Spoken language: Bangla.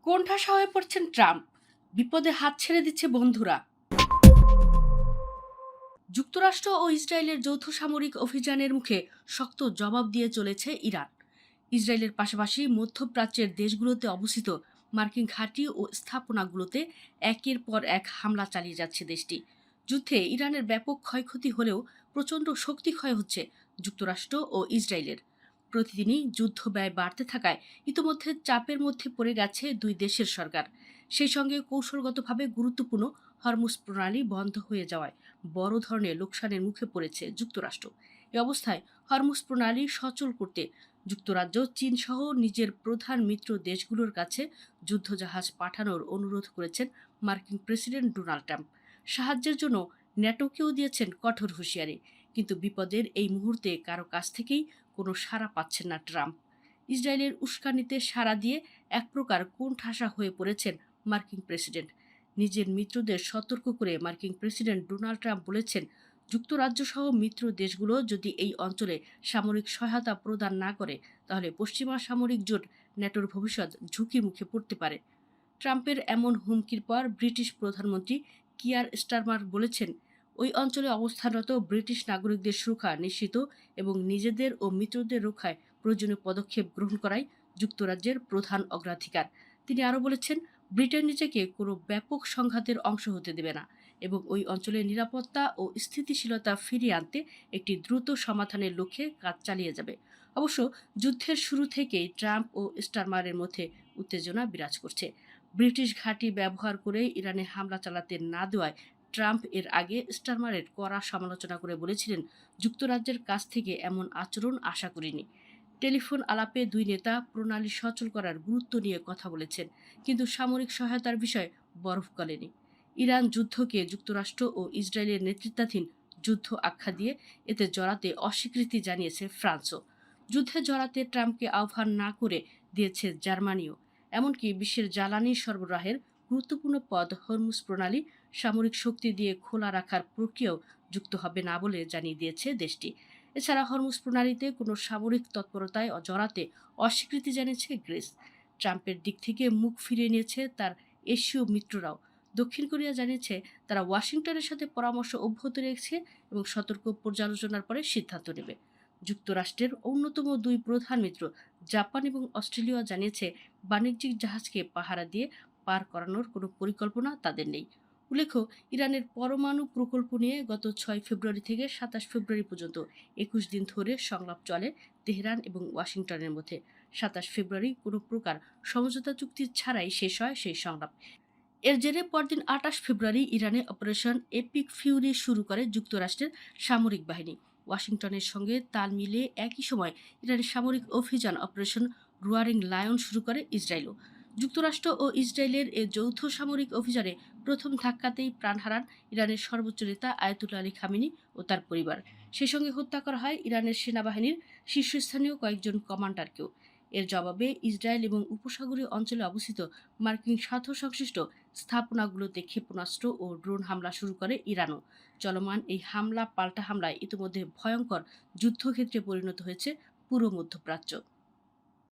কোণঠাসা হয়ে পড়ছেন ট্রাম্প, বিপদে হাত ছেড়ে দিচ্ছে বন্ধুরা। যুক্তরাষ্ট্র ও ইসরায়েলের যৌথ সামরিক অভিযানের মুখে শক্ত জবাব দিয়ে চলেছে ইরান। ইসরায়েলের পাশাপাশি মধ্যপ্রাচ্যের দেশগুলোতে অবস্থিত মার্কিন ঘাঁটি ও স্থাপনাগুলোতে একের পর এক হামলা চালিয়ে যাচ্ছে দেশটি। যুদ্ধে ইরানের ব্যাপক ক্ষয়ক্ষতি হলেও প্রচণ্ড শক্তি ক্ষয় হচ্ছে যুক্তরাষ্ট্র ও ইসরায়েলের। প্রতিদিনই যুদ্ধ ব্যয় বাড়তে থাকায় ইতোমধ্যে চাপের মধ্যে পড়ে গেছে দুই দেশের সরকার। সেই সঙ্গে কৌশলগতভাবে গুরুত্বপূর্ণ হরমুজ প্রণালী বন্ধ হয়ে যাওয়ায় বড় ধরনের লোকসানের মুখে পড়েছে যুক্তরাষ্ট্র। এ অবস্থায় হরমুজ প্রণালী সচল করতে যুক্তরাজ্য চীনসহ নিজের প্রধান মিত্র দেশগুলোর কাছে যুদ্ধজাহাজ পাঠানোর অনুরোধ করেছেন মার্কিন প্রেসিডেন্ট ডোনাল্ড ট্রাম্প। সাহায্যের জন্য ন্যাটোকেও দিয়েছেন কঠোর হুঁশিয়ারি। কিন্তু বিপদের এই মুহূর্তে কারো কাছ থেকেই কোনো সাড়া পাচ্ছেন না ট্রাম্প। ইসরায়েলের উস্কানিতে সাড়া দিয়ে এক প্রকার কোণঠাসা হয়ে পড়েছেন মার্কিন প্রেসিডেন্ট। নিজের মিত্রদের সতর্ক করে মার্কিন প্রেসিডেন্ট ডোনাল্ড ট্রাম্প বলেছেন, যুক্তরাজ্য সহ মিত্র দেশগুলো যদি এই অঞ্চলে সামরিক সহায়তা প্রদান না করে তাহলে পশ্চিমা সামরিক জোট ন্যাটোর ভবিষ্যৎ ঝুঁকির মুখে পড়তে পারে। ট্রাম্পের এমন হুমকির পর ব্রিটিশ প্রধানমন্ত্রী কিয়ার স্টারমার বলেছেন, ওই অঞ্চলে অবস্থানরত ব্রিটিশ নাগরিকদের সুরক্ষা নিশ্চিত এবং নিজেদের ও মিত্রদের রক্ষায় প্রয়োজনীয় পদক্ষেপ গ্রহণ করাই যুক্তরাজ্যের প্রধান অগ্রাধিকার। তিনি আরও বলেছেন, ব্রিটেন নিজেকে কোনো ব্যাপক সংঘাতের অংশ হতে দেবে না এবং ওই অঞ্চলের নিরাপত্তা ও স্থিতিশীলতা ফিরিয়ে আনতে একটি দ্রুত সমাধানের লক্ষ্যে কাজ চালিয়ে যাবে। অবশ্য যুদ্ধের শুরু থেকেই ট্রাম্প ও স্টারমারের মধ্যে উত্তেজনা বিরাজ করছে। ব্রিটিশ ঘাঁটি ব্যবহার করে ইরানে হামলা চালাতে না দেওয়ায় ট্রাম্প এর আগে স্টারমারের কড়া সমালোচনা করে বলেছিলেন, যুক্তরাজ্যের কাছ থেকে এমন আচরণ আশা করিনি। টেলিফোন আলাপে দুই নেতা প্রণালী সচল করার গুরুত্ব নিয়ে কথা বলেছেন, কিন্তু সামরিক সহায়তার বিষয়ে বরফ গলেনি। ইরান যুদ্ধকে যুক্তরাষ্ট্র ও ইসরায়েলের নেতৃত্বাধীন যুদ্ধ আখ্যা দিয়ে এতে জড়াতে অস্বীকৃতি জানিয়েছে ফ্রান্সও। যুদ্ধে জড়াতে ট্রাম্পকে আহ্বান না করে দিয়েছে জার্মানিও। এমনকি বিশ্বের জ্বালানি সরবরাহের গুরুত্বপূর্ণ পথ হরমুজ প্রণালী সামরিক শক্তি দিয়ে খোলা রাখার প্রক্রিয়াও যুক্ত হবে না বলে জানিয়ে দিয়েছে দেশটি। এছাড়া হরমুজ প্রণালীতে কোনো সামরিক তৎপরতায় জড়াতে অস্বীকৃতি জানিয়েছে গ্রিস। ট্রাম্পের দিক থেকে মুখ ফিরিয়ে নিয়েছে তার এশীয় মিত্ররাও। দক্ষিণ কোরিয়া জানিয়েছে তারা ওয়াশিংটনের সাথে পরামর্শ অব্যাহত রেখেছে এবং সতর্ক পর্যালোচনার পরে সিদ্ধান্ত নেবে। যুক্তরাষ্ট্রের অন্যতম দুই প্রধান মিত্র জাপান এবং অস্ট্রেলিয়া জানিয়েছে বাণিজ্যিক জাহাজকে পাহারা দিয়ে পার করানোর কোনো পরিকল্পনা তাদের নেই। উল্লেখ্য, ইরানের পরমাণু প্রকল্প নিয়ে গত 6 ফেব্রুয়ারি থেকে 27 ফেব্রুয়ারি পর্যন্ত 21 দিন ধরে সংলাপ চলে তেহরান এবং ওয়াশিংটনের মধ্যে। 27 ফেব্রুয়ারি কোনো প্রকার সমঝোতা চুক্তি ছাড়াই শেষ হয় সেই সংলাপ। এর জেরে পরদিন 28 ফেব্রুয়ারি ইরানে অপারেশন এপিক ফিউরি শুরু করে যুক্তরাষ্ট্রের সামরিক বাহিনী। ওয়াশিংটনের সঙ্গে তাল মিলিয়ে একই সময় ইরানের সামরিক অভিযান অপারেশন রোয়ারিং লায়ন শুরু করে ইসরায়েলও। যুক্তরাষ্ট্র ও ইসরায়েলের এ যৌথ সামরিক অভিযানে প্রথম ধাক্কাতেই প্রাণ হারান ইরানের সর্বোচ্চ নেতা আয়াতুল্লাহ আলী খামেনি ও তার পরিবার। সেই সঙ্গে হত্যা করা হয় ইরানের সেনাবাহিনীর শীর্ষস্থানীয় কয়েকজন কমান্ডারকেও। এর জবাবে ইসরায়েল এবং উপসাগরীয় অঞ্চলে অবস্থিত মার্কিন স্বার্থসংশ্লিষ্ট স্থাপনাগুলোতে ক্ষেপণাস্ত্র ও ড্রোন হামলা শুরু করে ইরানও। চলমান এই হামলা পাল্টা হামলায় ইতিমধ্যে ভয়ঙ্কর যুদ্ধক্ষেত্রে পরিণত হয়েছে পুরো মধ্যপ্রাচ্য।